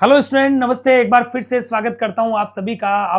Hello student, नमस्ते। एक बार फिर से स्वागत करता हूं आप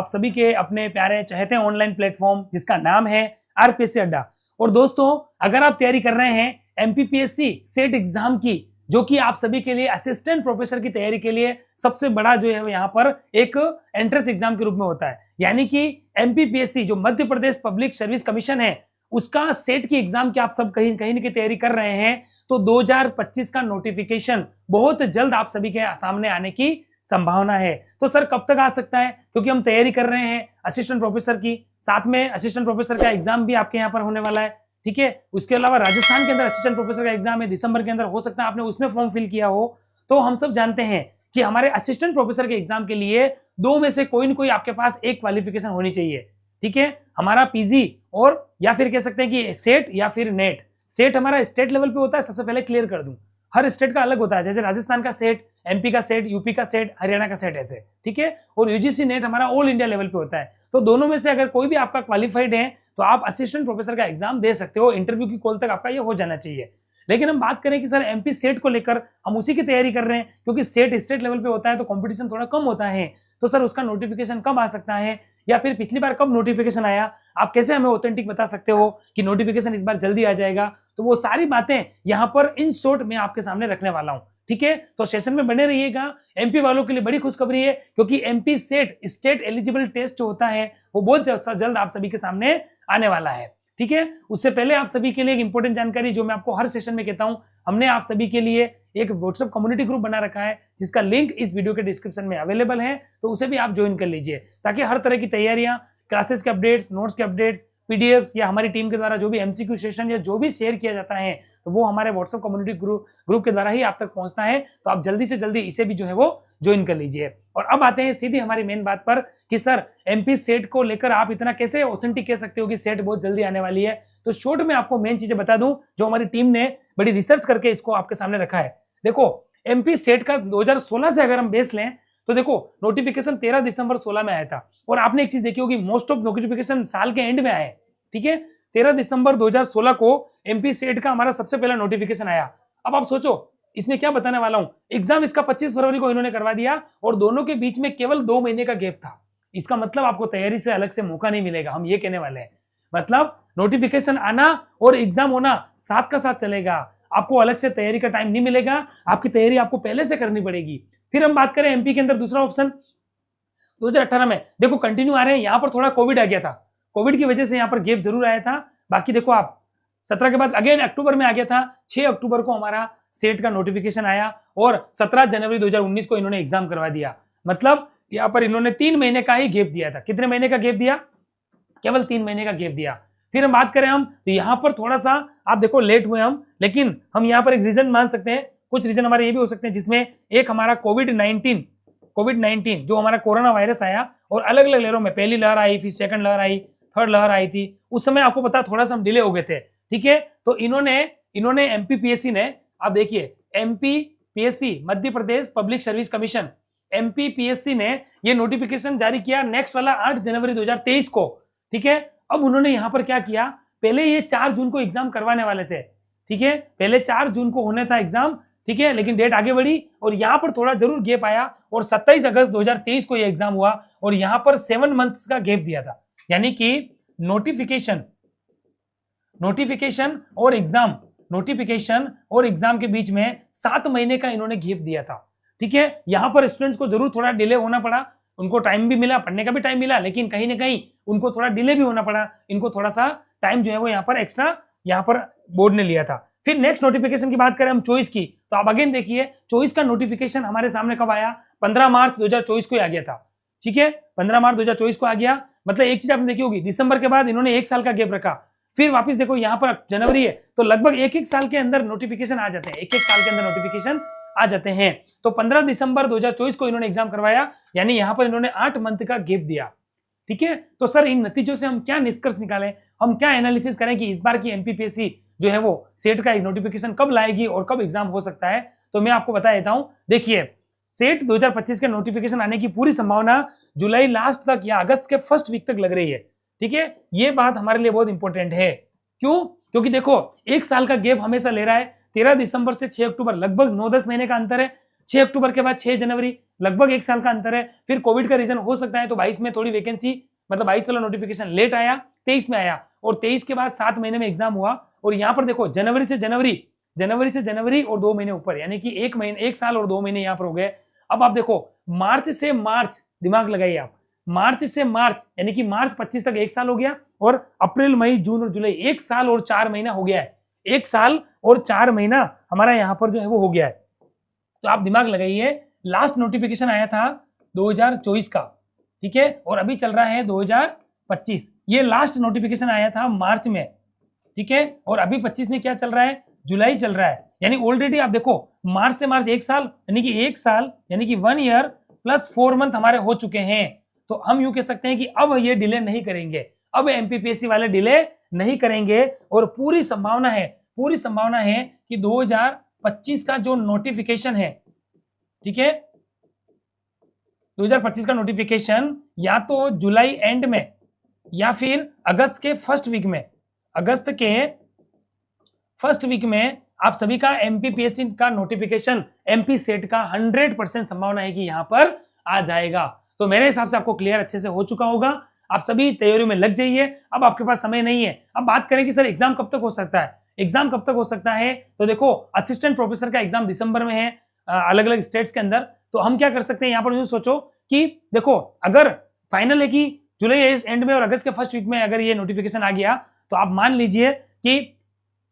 सभी के अपने प्यारे चहेते ऑनलाइन प्लेटफॉर्म जिसका नाम है आरपीएससी अड्डा। और दोस्तों, अगर आप तैयारी कर रहे हैं एमपीपीएससी सेट एग्जाम की, जो कि आप सभी के लिए असिस्टेंट प्रोफेसर की तैयारी के लिए सबसे बड़ा जो है यहाँ पर एक एंट्रेंस एग्जाम के रूप में होता है, यानी कि एमपीपीएससी जो Madhya Pradesh public service commission है उसका सेट की एग्जाम की आप सब कहीं कहीं की तैयारी कर रहे हैं, तो 2025 का नोटिफिकेशन बहुत जल्द आप सभी के सामने आने की संभावना है। तो सर कब तक आ सकता है? क्योंकि हम तैयारी कर रहे हैं असिस्टेंट प्रोफेसर की, साथ में असिस्टेंट प्रोफेसर का एग्जाम भी आपके यहाँ पर होने वाला है, ठीक है। उसके अलावा राजस्थान के अंदर असिस्टेंट प्रोफेसर का एग्जाम है दिसंबर के अंदर, हो सकता है आपने उसमें फॉर्म फिल किया हो। तो हम सब जानते हैं कि हमारे असिस्टेंट प्रोफेसर के एग्जाम के लिए दो में से कोई ना कोई आपके पास एक क्वालिफिकेशन होनी चाहिए, ठीक है। हमारा पीजी और या फिर कह सकते हैं कि सेट या फिर नेट। सेट हमारा स्टेट लेवल पे होता है, सबसे पहले क्लियर कर दूं, हर स्टेट का अलग होता है, जैसे राजस्थान का सेट, एमपी का सेट, यूपी का सेट, हरियाणा का सेट, ऐसे, ठीक है। और यूजीसी नेट हमारा ऑल इंडिया लेवल पे होता है। तो दोनों में से अगर कोई भी आपका क्वालिफाइड है तो आप असिस्टेंट प्रोफेसर का एग्जाम दे सकते हो, इंटरव्यू की कॉल तक आपका ये हो जाना चाहिए। लेकिन हम बात करें कि सर एमपी सेट को लेकर हम उसी की तैयारी कर रहे हैं, क्योंकि सेट स्टेट लेवल पे होता है तो कॉम्पिटिशन थोड़ा कम होता है। तो सर उसका नोटिफिकेशन कब आ सकता है, या फिर पिछली बार कब नोटिफिकेशन आया, आप कैसे हमें ऑथेंटिक बता सकते हो कि नोटिफिकेशन इस बार जल्दी आ जाएगा? तो वो सारी बातें यहाँ पर इन शॉर्ट में आपके सामने रखने वाला हूं, ठीक है। तो सेशन में बने रहिएगा। एमपी वालों के लिए बड़ी खुशखबरी है, क्योंकि MP SET state eligible test जो होता है वो बहुत जल्द आप सभी के सामने आने वाला है, ठीक है। उससे पहले आप सभी के लिए एक इंपॉर्टेंट जानकारी जो मैं आपको हर सेशन में कहता हूं, हमने आप सभी के लिए एक व्हाट्सएप कम्युनिटी ग्रुप बना रखा है जिसका लिंक इस वीडियो के डिस्क्रिप्शन में अवेलेबल है, तो उसे भी आप ज्वाइन कर लीजिए, ताकि हर तरह की तैयारियां, क्लासेस के अपडेट्स, नोट्स के अपडेट्स, पीडीएफ्स या हमारी टीम के द्वारा जो भी एमसीक्यू सेशन या जो भी शेयर किया जाता है तो वो हमारे व्हाट्सएप कम्युनिटी ग्रुप के द्वारा ही आप तक पहुंचता है। तो आप जल्दी से जल्दी इसे भी जो है वो ज्वाइन कर लीजिए। और अब आते हैं सीधी हमारी मेन बात पर कि सर एमपी सेट को लेकर आप इतना कैसे ऑथेंटिक कह सकते हो कि सेट बहुत जल्दी आने वाली है। तो शॉर्ट में आपको मेन चीजें बता दूं जो हमारी टीम ने बड़ी रिसर्च करके इसको आपके सामने रखा है। देखो, एमपी सेट का 2016 से अगर हम बेस लें तो देखो नोटिफिकेशन 13 दिसंबर 16 में आया था, और आपने एक चीज देखी होगी, मोस्ट ऑफ नोटिफिकेशन साल के एंड में आए, ठीक है। 13 दिसंबर 2016 को एमपी सेट का हमारा सबसे पहला नोटिफिकेशन आया। अब आप सोचो इसमें क्या बताने वाला हूं, एग्जाम इसका 25 फरवरी को इन्होंने करवा दिया और दोनों के बीच में केवल 2 महीने का गैप था। इसका मतलब आपको तैयारी से अलग से मौका नहीं मिलेगा, हम ये कहने वाले हैं। मतलब नोटिफिकेशन आना और एग्जाम होना साथ का साथ चलेगा, आपको अलग से तैयारी का टाइम नहीं मिलेगा, आपकी तैयारी आपको पहले से करनी पड़ेगी। फिर हम बात करें एमपी के अंदर दूसरा ऑप्शन 2018 में, देखो कंटिन्यू आ रहे हैं, यहां पर थोड़ा कोविड आ गया था, कोविड की वजह से यहां पर गैप जरूर आया था। बाकी देखो आप 17 के बाद अगेन अक्टूबर में आ गया था, 6 अक्टूबर को हमारा सेट का नोटिफिकेशन आया और 17 जनवरी 2019 को इन्होंने एग्जाम करवा दिया। मतलब यहां पर इन्होंने 3 महीने का ही गैप दिया था। कितने महीने का गैप दिया? केवल 3 महीने का गैप दिया। फिर हम बात करें हम तो यहां पर थोड़ा सा आप देखो लेट हुए हम, लेकिन हम यहां पर एक रीजन मान सकते हैं, कुछ रीजन हमारे ये भी हो सकते हैं, जिसमें एक हमारा कोविड-19 जो हमारा कोरोना वायरस आया और अलग अलग लहरों में, पहली लहर आई, फिर सेकंड लहर आई, थर्ड लहर आई थी, उस समय आपको पता थोड़ा सा हम डिले हो गए थे, ठीक है। तो इन्होंने एमपीपीएससी ने, आप देखिए MPPSC Madhya Pradesh public service commission, MPPSC ने ये नोटिफिकेशन जारी किया नेक्स्ट वाला 8 जनवरी 2023 को, ठीक है। अब उन्होंने यहां पर क्या किया, पहले ये 4 जून को एग्जाम करवाने वाले थे, ठीक है, पहले 4 जून को होने था एग्जाम, ठीक है, लेकिन डेट आगे बढ़ी और यहां पर थोड़ा जरूर गैप आया और 27 अगस्त 2023 को ये एग्जाम हुआ और यहां पर 7 मंथ्स का गैप दिया था। यानी कि नोटिफिकेशन और एग्जाम के बीच में 7 महीने का इन्होंने गैप दिया था, ठीक है। यहां पर स्टूडेंट्स को जरूर थोड़ा डिले होना पड़ा, उनको टाइम भी मिला, पढ़ने का भी टाइम मिला, लेकिन कहीं ना कहीं उनको थोड़ा डिले भी होना पड़ा, इनको थोड़ा सा टाइम जो है वो यहाँ पर एक्स्ट्रा यहाँ पर बोर्ड ने लिया था। फिर नेक्स्ट नोटिफिकेशन की बात करें हम चॉइस की, तो आप अगेन देखिए चॉइस का नोटिफिकेशन हमारे सामने कब आया, 15 मार्च 2024 को आ गया था, ठीक है, 15 मार्च 2024 को आ गया। मतलब एक चीज आपने देखी होगी, दिसंबर के बाद इन्होंने 1 साल का गैप रखा, फिर वापस देखो यहाँ पर जनवरी है, तो लगभग एक साल के अंदर नोटिफिकेशन आ जाते हैं, एक साल के अंदर नोटिफिकेशन आ जाते हैं। तो 15 दिसंबर 2024 को इन्होंने एग्जाम करवाया, यानी यहां पर इन्होंने 8 मंथ का गैप दिया, ठीक है। तो सर इन नतीजों से हम क्या निष्कर्ष निकालें, हम क्या एनालिसिस करें कि इस बार की एमपीपीएससी जो है वो सेट का एक नोटिफिकेशन कब लाएगी और कब एग्जाम हो सकता है, तो मैं आपको बता देता हूं। देखिए सेट 2025 के नोटिफिकेशन आने की पूरी संभावना जुलाई लास्ट तक या अगस्त के फर्स्ट वीक तक लग रही है, ठीक है। ये बात हमारे लिए बहुत इंपॉर्टेंट है। क्यों? क्योंकि देखो 1 साल का गैप हमेशा ले रहा है, 13 दिसंबर से 6 अक्टूबर लगभग 9-10 महीने का अंतर है। 6 अक्टूबर के बाद 6 जनवरी, लगभग 1 साल का अंतर है। फिर कोविड का रीजन हो सकता है तो 22 में थोड़ी वैकेंसी, मतलब 22 वाला नोटिफिकेशन लेट आया, 23 में आया, और 23 के बाद 7 महीने में एग्जाम हुआ। और यहाँ पर देखो जनवरी से जनवरी और 2 महीने ऊपर, यानी कि 1 साल और 2 महीने यहाँ पर हो गए। अब आप देखो मार्च से मार्च, दिमाग लगाइए आप, मार्च से मार्च यानी कि मार्च 25 तक 1 साल हो गया, और अप्रैल मई जून और जुलाई 1 साल और 4 महीना हो गया है। 1 साल और 4 महीना हमारा यहाँ पर जो है वो हो गया है। तो आप दिमाग लगाइए, लास्ट नोटिफिकेशन आया था 2024 का, ठीक है, और अभी चल रहा है 2025। ये लास्ट नोटिफिकेशन आया था मार्च में, ठीक है, और अभी 25 में क्या चल रहा है, जुलाई चल रहा है। यानी ऑलरेडी आप देखो मार्च से मार्च 1 साल, यानी कि 1 साल यानी कि 1 ईयर प्लस 4 मंथ हमारे हो चुके हैं। तो हम यूं कह सकते हैं कि अब ये डिले नहीं करेंगे, अब एमपीपीएससी वाले डिले नहीं करेंगे, और पूरी संभावना है कि 2025 का जो नोटिफिकेशन है, ठीक है, 2025 का नोटिफिकेशन या तो जुलाई एंड में या फिर अगस्त के फर्स्ट वीक में आप सभी का एमपीपीएससी का नोटिफिकेशन, एमपी सेट का 100% संभावना है कि यहां पर आ जाएगा। तो मेरे हिसाब से आपको क्लियर अच्छे से हो चुका होगा। आप सभी तैयारी में लग जाइए, अब आपके पास समय नहीं है। अब बात करें कि सर एग्जाम कब तक हो सकता है, एग्जाम कब तक हो सकता है, तो देखो असिस्टेंट प्रोफेसर का एग्जाम दिसंबर में है अलग अलग स्टेट्स के अंदर। तो हम क्या कर सकते हैं, यहाँ पर यूं सोचो कि देखो अगर फाइनल है कि जुलाई एंड में और अगस्त के फर्स्ट वीक में अगर ये नोटिफिकेशन आ गया, तो आप मान लीजिए कि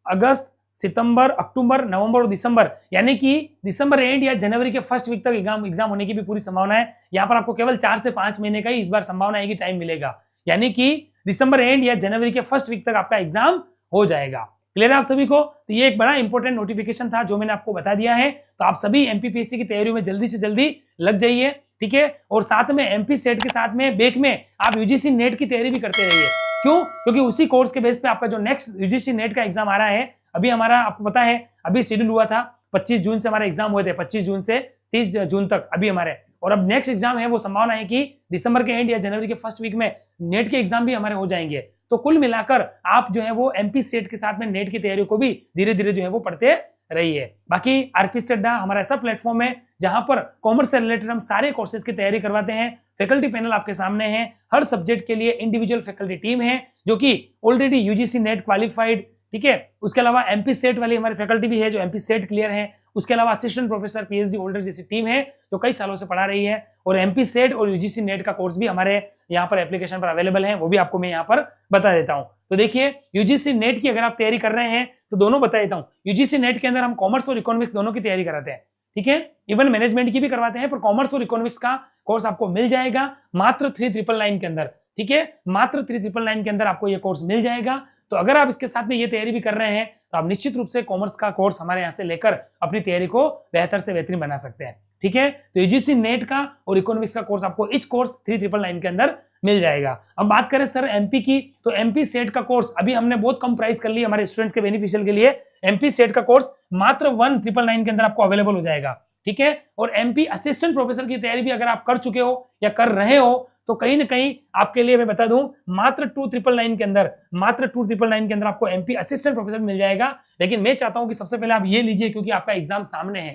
अगस्त, सितंबर, अक्टूबर, नवंबर और दिसंबर, यानी कि दिसंबर एंड या जनवरी के फर्स्ट वीक तक एग्जाम होने की भी पूरी संभावना है। यहाँ पर आपको केवल 4 से 5 महीने का ही इस बार संभावना है कि टाइम मिलेगा, यानी कि दिसंबर एंड या जनवरी के फर्स्ट वीक तक आपका एग्जाम हो जाएगा। क्लियर है आप सभी को? तो ये एक बड़ा इंपॉर्टेंट नोटिफिकेशन था जो मैंने आपको बता दिया है। तो आप सभी एमपीपीएससी की तैयारी में जल्दी से जल्दी लग जाइए, ठीक है, और साथ में एमपी सेट के साथ में बैक में आप यूजीसी नेट की तैयारी भी करते रहिए। क्यों? क्योंकि उसी कोर्स के बेस पे आपका जो नेक्स्ट यूजीसी नेट का एग्जाम आ रहा है, अभी हमारा आपको पता है अभी शेड्यूल हुआ था 25 जून से हमारे एग्जाम हुए थे, 25 जून से 30 जून तक अभी हमारे, और अब नेक्स्ट एग्जाम है वो संभावना है कि दिसंबर के एंड या जनवरी के फर्स्ट वीक में नेट के एग्जाम भी हमारे हो जाएंगे। तो कुल मिलाकर आप जो है वो एमपी सेट के साथ में नेट की तैयारी को भी धीरे धीरे जो है वो पढ़ते रहिए। बाकी आरपीएससी अड्डा हमारा ऐसा प्लेटफॉर्म है जहां पर कॉमर्स से रिलेटेड हम सारे कोर्सेज की तैयारी करवाते हैं। फैकल्टी पैनल आपके सामने है, हर सब्जेक्ट के लिए इंडिविजुअल फैकल्टी टीम है जो कि ऑलरेडी यूजीसी नेट क्वालिफाइड, ठीक है, उसके अलावा एमपी सेट वाली हमारी फैकल्टी भी है जो एमपी सेट क्लियर है, उसके अलावा असिस्टेंट प्रोफेसर, पीएचडी होल्डर जैसी टीम है जो कई सालों से पढ़ा रही है, और एमपी सेट और यूजीसी नेट का कोर्स भी हमारे यहाँ पर एप्लीकेशन पर अवेलेबल है, वो भी आपको मैं यहाँ पर बता देता हूँ। तो देखिए यूजीसी नेट की अगर आप तैयारी कर रहे हैं तो दोनों बता देता हूँ। यूजीसी नेट के अंदर हम कॉमर्स और इकोनॉमिक्स दोनों की तैयारी कराते हैं, ठीक है, इवन मैनेजमेंट की भी करवाते हैं, पर कॉमर्स और इकोनॉमिक्स का कोर्स आपको मिल जाएगा मात्र 3999 के अंदर, ठीक है, मात्र 3999 के अंदर आपको ये कोर्स मिल जाएगा। तो अगर आप इसके साथ में ये तैयारी भी कर रहे हैं तो आप निश्चित रूप से कॉमर्स का कोर्स हमारे यहाँ से लेकर अपनी तैयारी को बेहतर से बेहतरीन बना सकते हैं, ठीक है। तो यूजीसी नेट का और इकोनॉमिक्स का कोर्स आपको इच कोर्स 3999 के अंदर मिल जाएगा। अब बात करें सर एमपी की, तो एमपी सेट का कोर्स अभी हमने बहुत कम प्राइस कर ली हमारे स्टूडेंट्स के बेनिफिशियल के लिए। एमपी सेट का कोर्स मात्र 1999 के अंदर आपको अवेलेबल हो जाएगा, ठीक है। और एमपी असिस्टेंट प्रोफेसर की तैयारी भी अगर आप कर चुके हो या कर रहे हो तो कहीं ना कहीं आपके लिए मैं बता दूं मात्र 2999 के अंदर आपको एमपी असिस्टेंट प्रोफेसर मिल जाएगा। लेकिन मैं चाहता हूं कि सबसे पहले आप ये लीजिए क्योंकि आपका एग्जाम सामने है,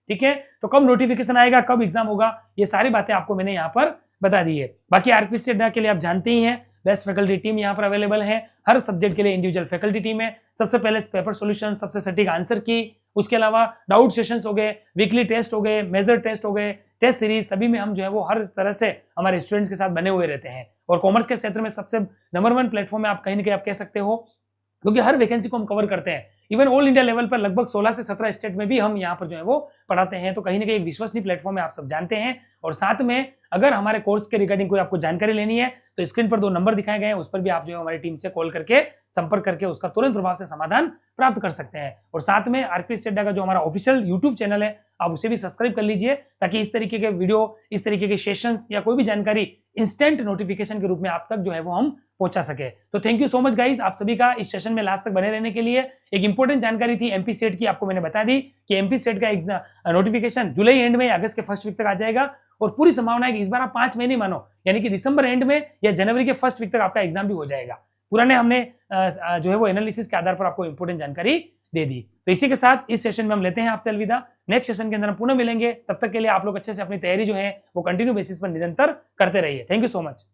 ठीक है। तो कब नोटिफिकेशन आएगा, कब एग्जाम होगा, ये सारी बातें आपको मैंने यहाँ पर बता दी है। बाकी आरपीएससी अड्डा के लिए आप जानते ही हैं बेस्ट फैकल्टी टीम यहाँ पर अवेलेबल है, हर सब्जेक्ट के लिए इंडिविजुअल फैकल्टी टीम है। सबसे पहले पेपर सॉल्यूशन, सबसे सटीक आंसर की, उसके अलावा डाउट सेशंस हो गए, वीकली टेस्ट हो गए, मेजर टेस्ट हो गए, टेस्ट सीरीज, सभी में हम जो है वो हर तरह से हमारे स्टूडेंट्स के साथ बने हुए रहते हैं। और कॉमर्स के क्षेत्र में सबसे नंबर 1 प्लेटफॉर्म है, आप कहीं ना कहीं आप कह सकते हो, क्योंकि हर वैकेंसी को हम कवर करते हैं। इवन ऑल इंडिया लेवल पर लगभग 16 से 17 स्टेट में भी हम यहाँ पर जो है वो पढ़ाते हैं। तो कहीं ना कहीं एक विश्वसनीय प्लेटफॉर्म है, आप सब जानते हैं। और साथ में अगर हमारे कोर्स के रिगार्डिंग कोई आपको जानकारी लेनी है तो स्क्रीन पर 2 नंबर दिखाए गए हैं, उस पर भी आप जो है हमारी टीम से कॉल करके संपर्क करके उसका तुरंत प्रभाव से समाधान प्राप्त कर सकते हैं। और साथ में आरपीएससी अड्डा का जो हमारा ऑफिशियल यूट्यूब चैनल है आप उसे भी सब्सक्राइब कर लीजिए, ताकि इस तरीके के वीडियो, इस तरीके के सेशंस या कोई भी जानकारी इंस्टेंट नोटिफिकेशन के रूप में आप तक जो है वो हम पहुंचा सके। तो thank you so much guys, आप सभी का इस सेशन में लास्ट तक बने रहने के लिए। एक इंपॉर्टेंट जानकारी थी एमपी सेट की, आपको मैंने बता दी कि एमपी सेट का एग्जाम नोटिफिकेशन जुलाई एंड में, अगस्त के फर्स्ट वीक तक आ जाएगा। और पूरी संभावना है कि इस बार आप 5 महीने मानो, यानी कि दिसंबर एंड में या जनवरी के फर्स्ट वीक तक आपका एग्जाम भी हो जाएगा। पुराने हमने जो है वो एनालिसिस के आधार पर आपको इंपॉर्टेंट जानकारी दे दी। तो इसी के साथ इस सेशन में हम लेते हैं आपसे अलविदा। नेक्स्ट सेशन के अंदर हम पुनः मिलेंगे। तब तक के लिए आप लोग अच्छे से अपनी तैयारी जो है वो कंटिन्यू बेसिस पर निरंतर करते रहिए। Thank you so much.